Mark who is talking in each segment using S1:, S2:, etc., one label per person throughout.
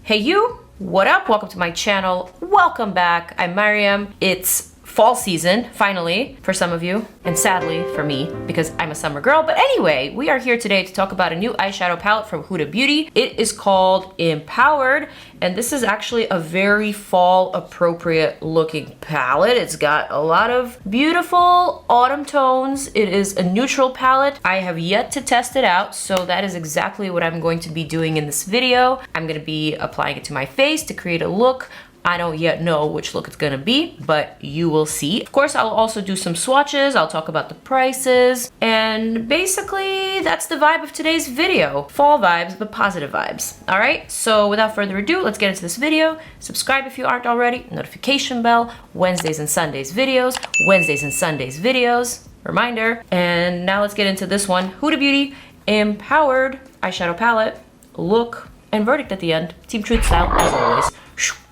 S1: Hey you, what up? Welcome to my channel. Welcome back. I'm Maryam. It's fall season, finally, for some of you, and sadly for me, because I'm a summer girl. But anyway, we are here today to talk about a new eyeshadow palette from Huda Beauty. It is called Empowered, and this is actually a very fall appropriate looking palette. It's got a lot of beautiful autumn tones. It is a neutral palette. I have yet to test it out, so that is exactly what I'm going to be doing in this video. I'm gonna be applying it to my face to create a look. I don't yet know which look it's gonna be, but you will see. Of course, I'll also do some swatches. I'll talk about the prices, and basically that's the vibe of today's video. Fall vibes, but positive vibes. All right, so without further ado, let's get into this video. Subscribe if you aren't already, notification bell, Wednesdays and Sundays videos, Wednesdays and Sundays videos, reminder. And now let's get into this one. Huda Beauty Empowered eyeshadow palette, look, and verdict at the end. Team Truth style, as always.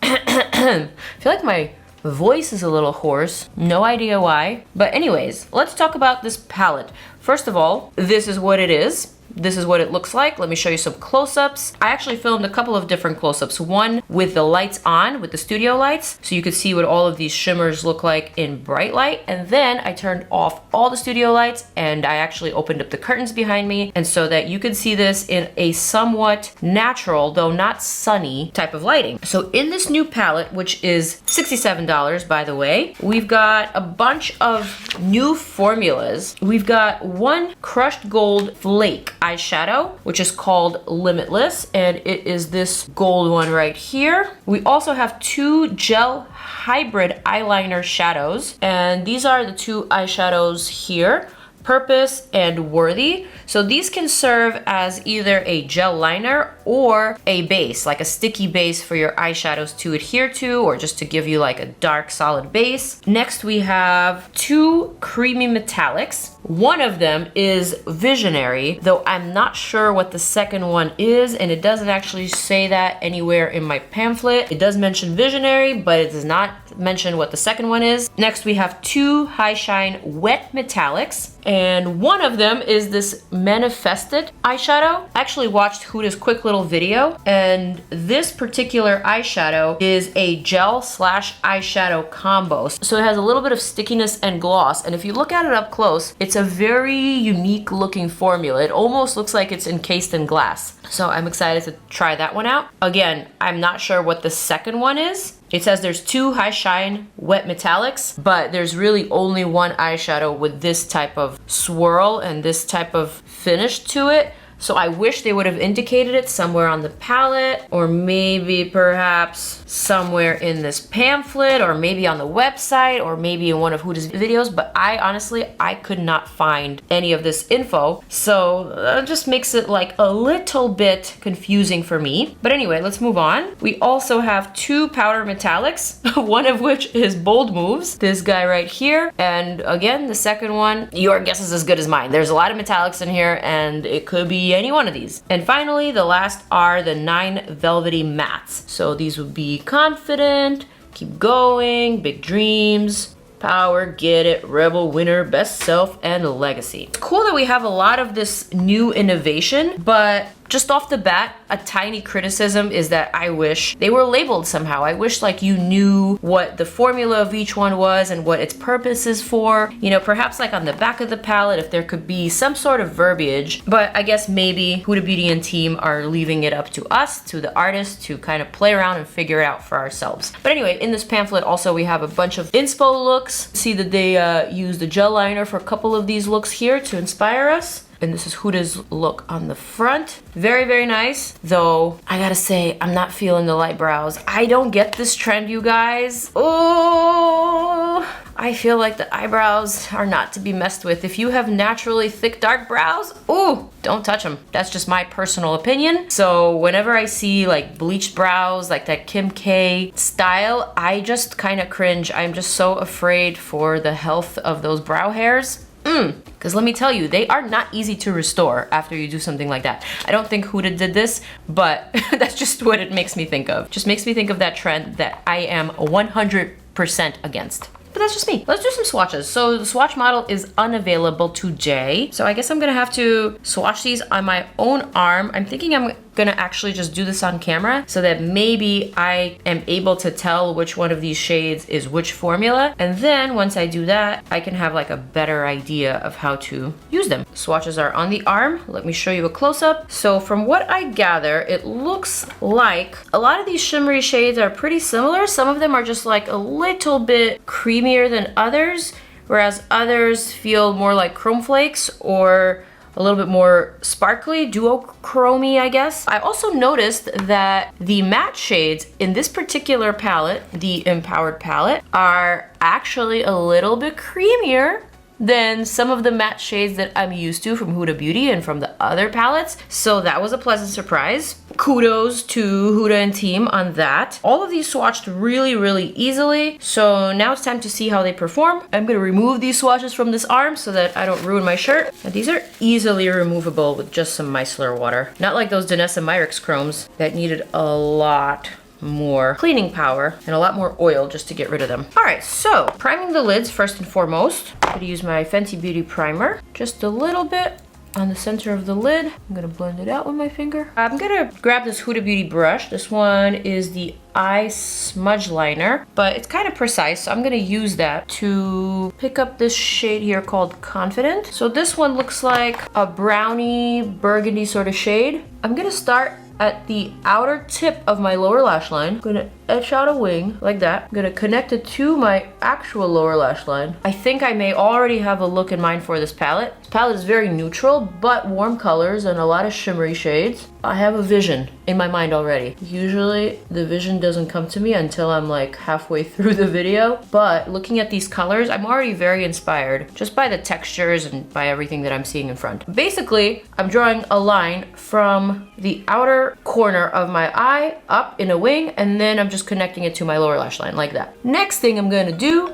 S1: I feel like my voice is a little hoarse. No idea why. But anyways, let's talk about this palette. First of all, this is what it is. This is what it looks like. Let me show you some close-ups. I actually filmed a couple of different close-ups. One with the lights on, with the studio lights, so you could see what all of these shimmers look like in bright light. And then I turned off all the studio lights and I actually opened up the curtains behind me, and so that you could see this in a somewhat natural, though not sunny, type of lighting. So in this new palette, which is $67 by the way, we've got a bunch of new formulas. We've got one crushed gold flake eyeshadow, which is called Limitless, and it is this gold one right here. We also have two gel hybrid eyeliner shadows, and these are the two eyeshadows here, Purpose and Worthy. So these can serve as either a gel liner or a base, like a sticky base for your eyeshadows to adhere to, or just to give you like a dark solid base. Next we have two creamy metallics. One of them is Visionary, though I'm not sure what the second one is, and it doesn't actually say that anywhere in my pamphlet. It does mention Visionary, but it does not mention what the second one is. Next we have two High Shine Wet Metallics, and one of them is this Manifested eyeshadow. I actually watched Huda's quick little video, and this particular eyeshadow is a gel slash eyeshadow combo. So it has a little bit of stickiness and gloss, and if you look at it up close, it's a very unique looking formula. It almost looks like it's encased in glass. So I'm excited to try that one out. Again, I'm not sure what the second one is. It says there's two High Shine Wet Metallics, but there's really only one eyeshadow with this type of swirl and this type of finish to it. So I wish they would have indicated it somewhere on the palette, or maybe perhaps somewhere in this pamphlet, or maybe on the website, or maybe in one of Huda's videos, but I could not find any of this info. So it just makes it like a little bit confusing for me. But anyway, let's move on. We also have two powder metallics, one of which is Bold Moves, this guy right here. And again, the second one, your guess is as good as mine. There's a lot of metallics in here, and it could be any one of these. And finally, the last are the 9 Velvety Mattes. So these would be Confident, Keep Going, Big Dreams, Power, Get It, Rebel, Winner, Best Self, and Legacy. It's cool that we have a lot of this new innovation, but just off the bat, a tiny criticism is that I wish they were labeled somehow. I wish like you knew what the formula of each one was and what its purpose is for. You know, perhaps like on the back of the palette, if there could be some sort of verbiage, but I guess maybe Huda Beauty and team are leaving it up to us, to the artists, to kind of play around and figure it out for ourselves. But anyway, in this pamphlet also we have a bunch of inspo looks. See that they used a gel liner for a couple of these looks here to inspire us. And this is Huda's look on the front. Very, very nice. Though, I gotta say, I'm not feeling the light brows. I don't get this trend, you guys. Oh, I feel like the eyebrows are not to be messed with. If you have naturally thick, dark brows, ooh, don't touch them. That's just my personal opinion. So whenever I see like bleached brows, like that Kim K style, I just kind of cringe. I'm just so afraid for the health of those brow hairs. Because let me tell you, they are not easy to restore after you do something like that. I don't think Huda did this, but that's just what it makes me think of. Just makes me think of that trend that I am 100% against. But that's just me. Let's do some swatches. So the swatch model is unavailable today. So I guess I'm gonna have to swatch these on my own arm. I'm thinking I'm gonna actually just do this on camera so that maybe I am able to tell which one of these shades is which formula. And then once I do that, I can have like a better idea of how to use them. Swatches are on the arm. Let me show you a close-up. So from what I gather, it looks like a lot of these shimmery shades are pretty similar. Some of them are just like a little bit creamier than others, whereas others feel more like chrome flakes or a little bit more sparkly, duochromy, I guess. I also noticed that the matte shades in this particular palette, the Empowered palette, are actually a little bit creamier than some of the matte shades that I'm used to from Huda Beauty and from the other palettes. So that was a pleasant surprise. Kudos to Huda and team on that. All of these swatched really, really easily. So now it's time to see how they perform. I'm gonna remove these swatches from this arm so that I don't ruin my shirt. And these are easily removable with just some micellar water. Not like those Danessa Myricks chromes that needed a lot more cleaning power and a lot more oil just to get rid of them. All right, so priming the lids first and foremost. I'm gonna use my Fenty Beauty primer, just a little bit on the center of the lid. I'm gonna blend it out with my finger. I'm gonna grab this Huda Beauty brush. This one is the eye smudge liner, but it's kind of precise, so I'm gonna use that to pick up this shade here called Confident. So this one looks like a brownie burgundy sort of shade. I'm gonna start at the outer tip of my lower lash line. I'm gonna etch out a wing like that. I'm gonna connect it to my actual lower lash line. I think I may already have a look in mind for this palette. This palette is very neutral, but warm colors and a lot of shimmery shades. I have a vision in my mind already. Usually the vision doesn't come to me until I'm like halfway through the video, but looking at these colors, I'm already very inspired just by the textures and by everything that I'm seeing in front. Basically, I'm drawing a line from the outer corner of my eye up in a wing, and then I'm just connecting it to my lower lash line like that. Next thing I'm gonna do,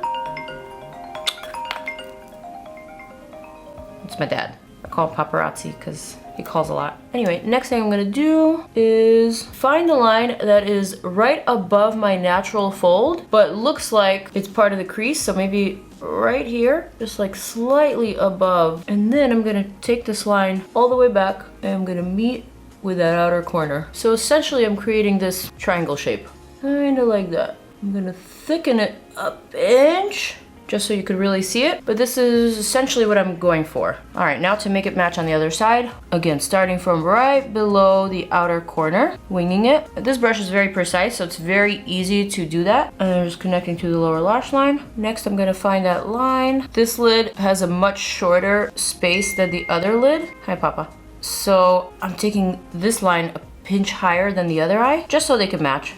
S1: it's my dad. I call him paparazzi because he calls a lot. Anyway, next thing I'm gonna do is find the line that is right above my natural fold, but looks like it's part of the crease, so maybe right here, just like slightly above. And then I'm gonna take this line all the way back and I'm gonna meet with that outer corner. So essentially I'm creating this triangle shape, kind of like that. I'm gonna thicken it a inch just so you could really see it, but this is essentially what I'm going for. All right, now to make it match on the other side, again, starting from right below the outer corner, winging it. This brush is very precise, so it's very easy to do that. And I'm just connecting to the lower lash line. Next, I'm gonna find that line. This lid has a much shorter space than the other lid. Hi, Papa. So I'm taking this line a pinch higher than the other eye, just so they can match.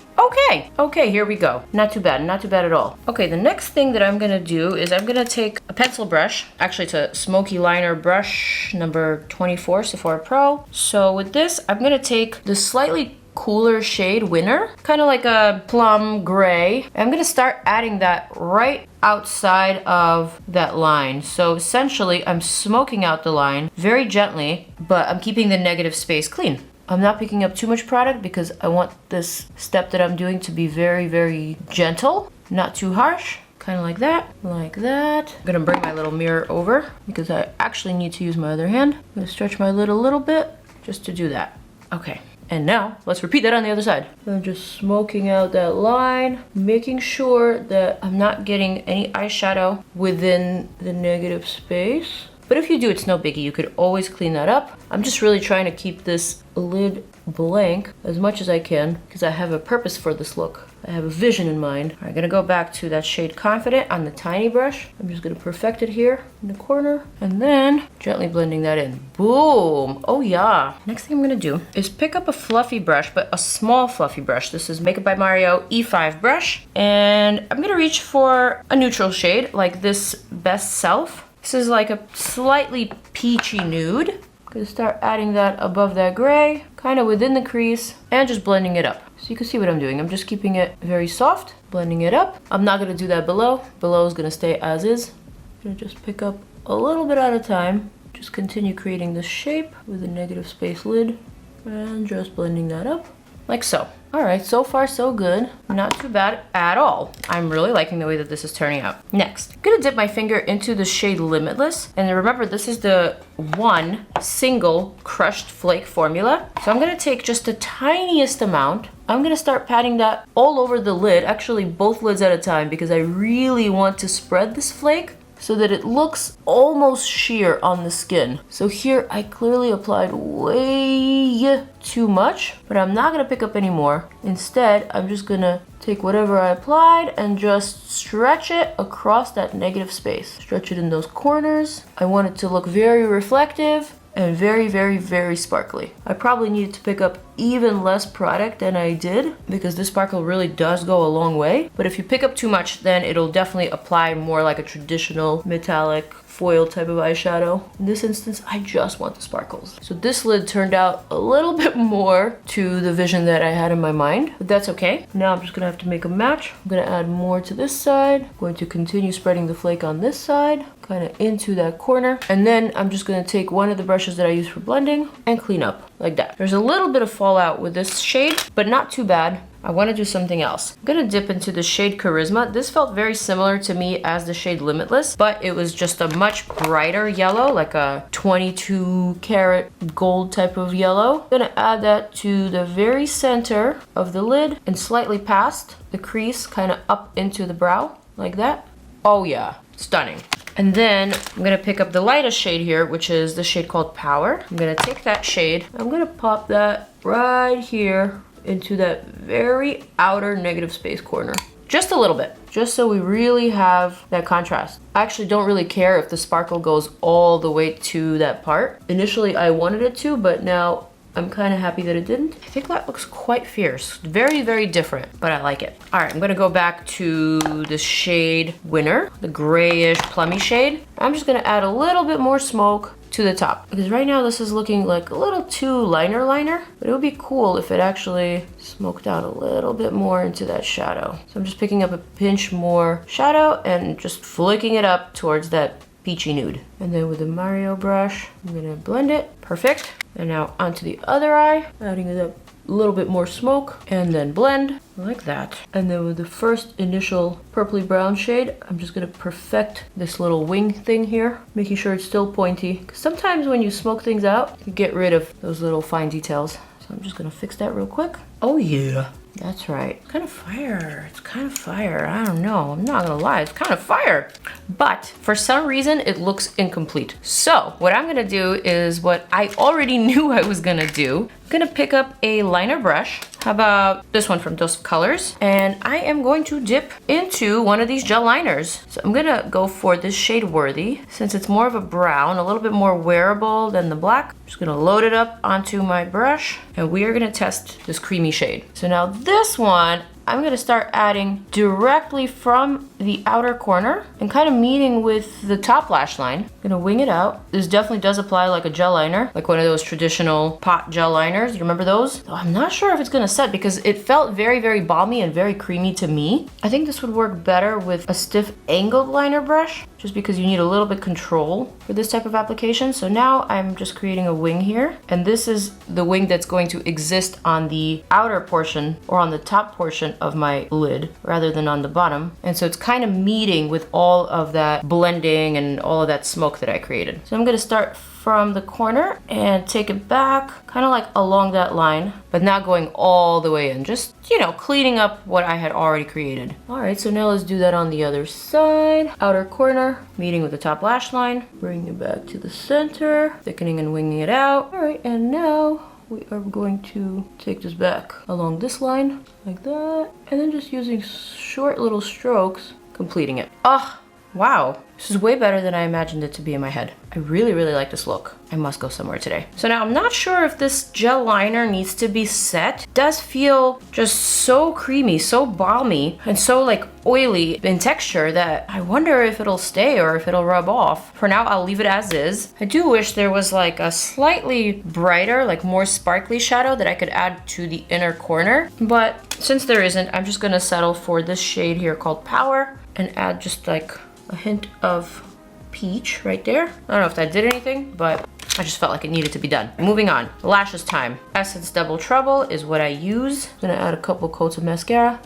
S1: Okay, here we go. Not too bad at all. Okay, the next thing that I'm gonna do is I'm gonna take a pencil brush. Actually, it's a smoky liner brush, number 24, Sephora Pro. So with this, I'm gonna take the slightly cooler shade Winner, kind of like a plum gray. I'm gonna start adding that right outside of that line. So essentially, I'm smoking out the line very gently, but I'm keeping the negative space clean. I'm not picking up too much product because I want this step that I'm doing to be very, very gentle, not too harsh. Kind of like that, like that. I'm gonna bring my little mirror over because I actually need to use my other hand. I'm gonna stretch my lid a little bit just to do that. Okay, and now let's repeat that on the other side. I'm just smoking out that line, making sure that I'm not getting any eyeshadow within the negative space. But if you do, it's no biggie. You could always clean that up. I'm just really trying to keep this lid blank as much as I can because I have a purpose for this look. I have a vision in mind. All right, I'm gonna go back to that shade Confident on the tiny brush. I'm just gonna perfect it here in the corner and then gently blending that in. Boom, oh yeah. Next thing I'm gonna do is pick up a fluffy brush, but a small fluffy brush. This is Makeup by Mario E5 brush. And I'm gonna reach for a neutral shade like this Best Self. This is like a slightly peachy nude. I'm gonna start adding that above that gray, kind of within the crease, and just blending it up. So you can see what I'm doing. I'm just keeping it very soft, blending it up. I'm not gonna do that below. Below is gonna stay as is. I'm gonna just pick up a little bit at a time. Just continue creating this shape with a negative space lid, and just blending that up, like so. All right, so far so good. Not too bad at all. I'm really liking the way that this is turning out. Next, I'm gonna dip my finger into the shade Limitless. And remember, this is the one single crushed flake formula. So I'm gonna take just the tiniest amount. I'm gonna start patting that all over the lid, actually both lids at a time, because I really want to spread this flake so that it looks almost sheer on the skin. So here I clearly applied way too much, but I'm not gonna pick up any more. Instead, I'm just gonna take whatever I applied and just stretch it across that negative space. Stretch it in those corners. I want it to look very reflective and very, very, very sparkly. I probably needed to pick up even less product than I did because this sparkle really does go a long way. But if you pick up too much, then it'll definitely apply more like a traditional metallic foil type of eyeshadow. In this instance, I just want the sparkles. So this lid turned out a little bit more to the vision that I had in my mind, but that's okay. Now I'm just gonna have to make a match. I'm gonna add more to this side. I'm going to continue spreading the flake on this side, kind of into that corner. And then I'm just gonna take one of the brushes that I use for blending and clean up like that. There's a little bit of fallout with this shade, but not too bad. I want to do something else. I'm gonna dip into the shade Charisma. This felt very similar to me as the shade Limitless, but it was just a much brighter yellow, like a 22 karat gold type of yellow. I'm gonna add that to the very center of the lid and slightly past the crease, kind of up into the brow, like that. Oh yeah, stunning. And then I'm gonna pick up the lightest shade here, which is the shade called Power. I'm gonna take that shade, I'm gonna pop that right here into that very outer negative space corner. Just a little bit, just so we really have that contrast. I actually don't really care if the sparkle goes all the way to that part. Initially I wanted it to, but now I'm kind of happy that it didn't. I think that looks quite fierce. Very, very different, but I like it. All right, I'm gonna go back to the shade Winner, the grayish plummy shade. I'm just gonna add a little bit more smoke to the top, because right now this is looking like a little too liner, but it would be cool if it actually smoked out a little bit more into that shadow. So I'm just picking up a pinch more shadow and just flicking it up towards that peachy nude. And then with the Mario brush, I'm gonna blend it. Perfect. And now onto the other eye, adding it up a little bit more smoke and then blend like that. And then with the first initial purpley brown shade, I'm just gonna perfect this little wing thing here, making sure it's still pointy. Because sometimes when you smoke things out, you get rid of those little fine details. So I'm just gonna fix that real quick. Oh yeah, that's right. It's kind of fire. It's kind of fire. I don't know. I'm not gonna lie. It's kind of fire. But for some reason, it looks incomplete. So what I'm gonna do is what I already knew I was gonna do. I'm gonna pick up a liner brush. How about this one from Dose of Colors? And I am going to dip into one of these gel liners. So I'm gonna go for this shade Worthy. Since it's more of a brown, a little bit more wearable than the black, I'm just gonna load it up onto my brush and we are gonna test this creamy shade. So now this one, I'm gonna start adding directly from the outer corner and kind of meeting with the top lash line. I'm gonna wing it out. This definitely does apply like a gel liner, like one of those traditional pot gel liners. You remember those? So I'm not sure if it's gonna set because it felt very, very balmy and very creamy to me. I think this would work better with a stiff angled liner brush, just because you need a little bit control for this type of application. So now I'm just creating a wing here. And this is the wing that's going to exist on the outer portion or on the top portion of my lid rather than on the bottom. And so it's kind of meeting with all of that blending and all of that smoke that I created. So I'm gonna start from the corner and take it back, kind of like along that line, but not going all the way in, just, you know, cleaning up what I had already created. All right, so now let's do that on the other side. Outer corner, meeting with the top lash line, bring it back to the center, thickening and winging it out. All right, and now we are going to take this back along this line, like that, and then just using short little strokes, completing it. Oh, wow. This is way better than I imagined it to be in my head. I really, really like this look. I must go somewhere today. So now I'm not sure if this gel liner needs to be set. It does feel just so creamy, so balmy, and so like oily in texture that I wonder if it'll stay or if it'll rub off. For now, I'll leave it as is. I do wish there was like a slightly brighter, like more sparkly shadow that I could add to the inner corner. But since there isn't, I'm just gonna settle for this shade here called Power and add just like a hint of peach right there. I don't know if that did anything, but I just felt like it needed to be done. Moving on, lashes time. Essence Double Trouble is what I use. I'm gonna add a couple coats of mascara.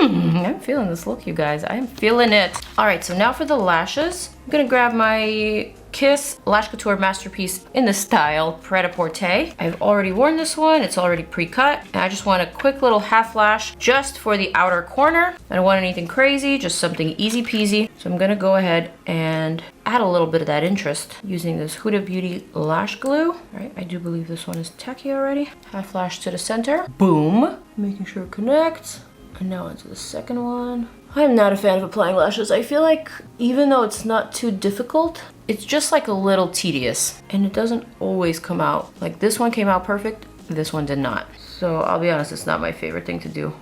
S1: I'm feeling this look, you guys. I am feeling it. All right, so now for the lashes. I'm gonna grab my Kiss Lash Couture Masterpiece in the style Pret-a-Porter. I've already worn this one. It's already pre-cut. And I just want a quick little half lash just for the outer corner. I don't want anything crazy, just something easy peasy. So I'm gonna go ahead and add a little bit of that interest using this Huda Beauty Lash Glue. All right, I do believe this one is tacky already. Half lash to the center. Boom. Making sure it connects. And now onto the second one. I'm not a fan of applying lashes. I feel like even though it's not too difficult, it's just like a little tedious and it doesn't always come out. Like this one came out perfect, this one did not. So I'll be honest, it's not my favorite thing to do.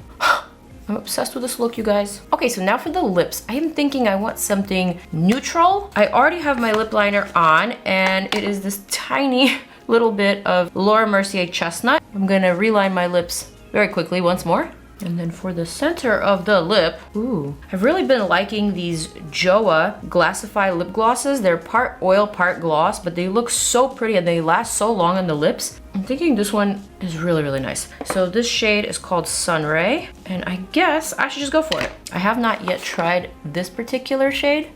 S1: I'm obsessed with this look, you guys. Okay, so now for the lips. I am thinking I want something neutral. I already have my lip liner on and it is this tiny little bit of Laura Mercier Chestnut. I'm gonna reline my lips very quickly once more. And then for the center of the lip, ooh, I've really been liking these JOAH Glassify lip glosses. They're part oil, part gloss, but they look so pretty and they last so long on the lips. I'm thinking this one is really, really nice. So this shade is called Sunray, and I guess I should just go for it. I have not yet tried this particular shade.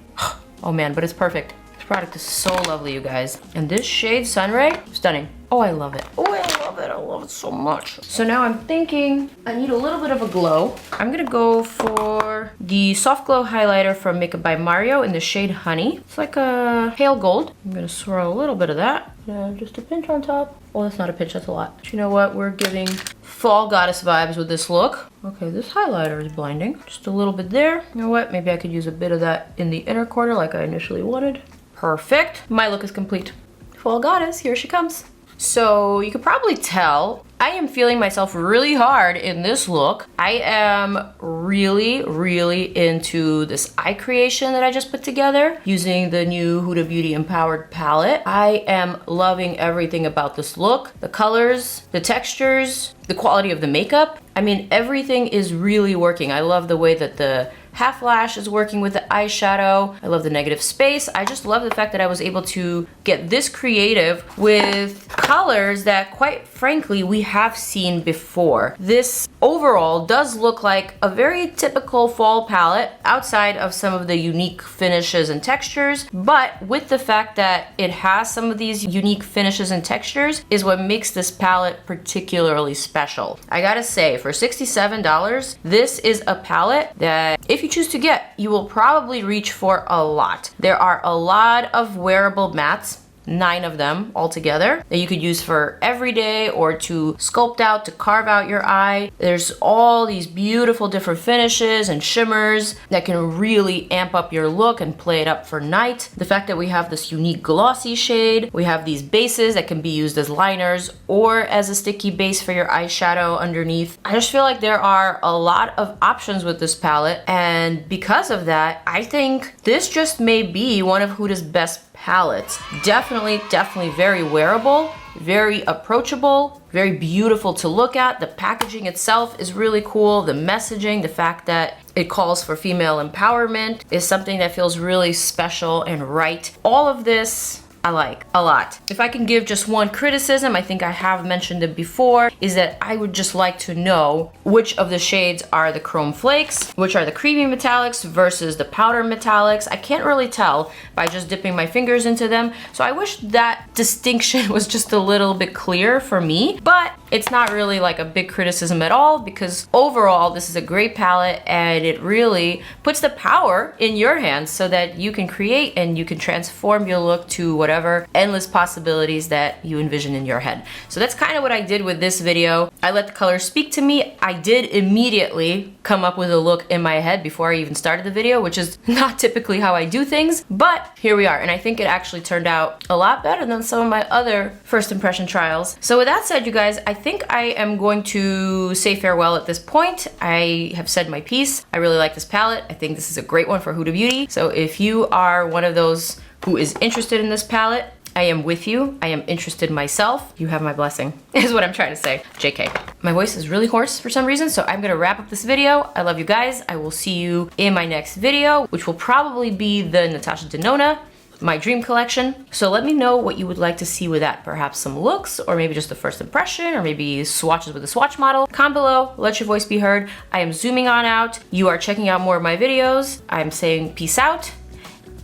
S1: Oh man, but it's perfect. This product is so lovely, you guys. And this shade, Sunray, stunning. Oh, I love it. Oh, I love it. I love it so much. So now I'm thinking I need a little bit of a glow. I'm gonna go for the Soft Glow Highlighter from Makeup by Mario in the shade Honey. It's like a pale gold. I'm gonna swirl a little bit of that. Just a pinch on top. Oh, that's not a pinch, that's a lot. But you know what? We're giving fall goddess vibes with this look. Okay, this highlighter is blinding. Just a little bit there. You know what? Maybe I could use a bit of that in the inner corner like I initially wanted. Perfect. My look is complete. Fall goddess, here she comes. So you could probably tell I am feeling myself really hard in this look. I am really, really into this eye creation that I just put together using the new Huda Beauty Empowered palette. I am loving everything about this look. The colors, the textures, the quality of the makeup. I mean, everything is really working. I love the way that the half lash is working with the eyeshadow. I love the negative space. I just love the fact that I was able to get this creative with colors that, quite frankly, we have seen before. This overall does look like a very typical fall palette outside of some of the unique finishes and textures, but with the fact that it has some of these unique finishes and textures is what makes this palette particularly special. I gotta say, for $67, this is a palette that if you choose to get, you will probably reach for a lot. There are a lot of wearable mattes, 9 of them altogether, that you could use for everyday or to sculpt out, to carve out your eye. There's all these beautiful different finishes and shimmers that can really amp up your look and play it up for night. The fact that we have this unique glossy shade, we have these bases that can be used as liners or as a sticky base for your eyeshadow underneath. I just feel like there are a lot of options with this palette, and because of that, I think this just may be one of Huda's best palettes. Definitely very wearable, very approachable, very beautiful to look at. The packaging itself is really cool. The messaging, the fact that it calls for female empowerment is something that feels really special and right. All of this I like a lot. If I can give just one criticism, I think I have mentioned it before, is that I would just like to know which of the shades are the chrome flakes, which are the creamy metallics versus the powder metallics. I can't really tell by just dipping my fingers into them. So I wish that distinction was just a little bit clearer for me, but it's not really like a big criticism at all, because overall this is a great palette and it really puts the power in your hands so that you can create and you can transform your look to whatever endless possibilities that you envision in your head. So that's kind of what I did with this video. I let the colors speak to me. I did immediately come up with a look in my head before I even started the video, which is not typically how I do things, but here we are. And I think it actually turned out a lot better than some of my other first impression trials. So with that said, you guys, I think I am going to say farewell at this point. I have said my piece. I really like this palette. I think this is a great one for Huda Beauty. So if you are one of those who is interested in this palette, I am with you. I am interested myself. You have my blessing, is what I'm trying to say. JK. My voice is really hoarse for some reason, so I'm gonna wrap up this video. I love you guys. I will see you in my next video, which will probably be the Natasha Denona my dream collection. So let me know what you would like to see with that. Perhaps some looks, or maybe just the first impression, or maybe swatches with a swatch model. Comment below, let your voice be heard. I am zooming on out. You are checking out more of my videos. I'm saying peace out,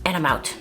S1: and I'm out.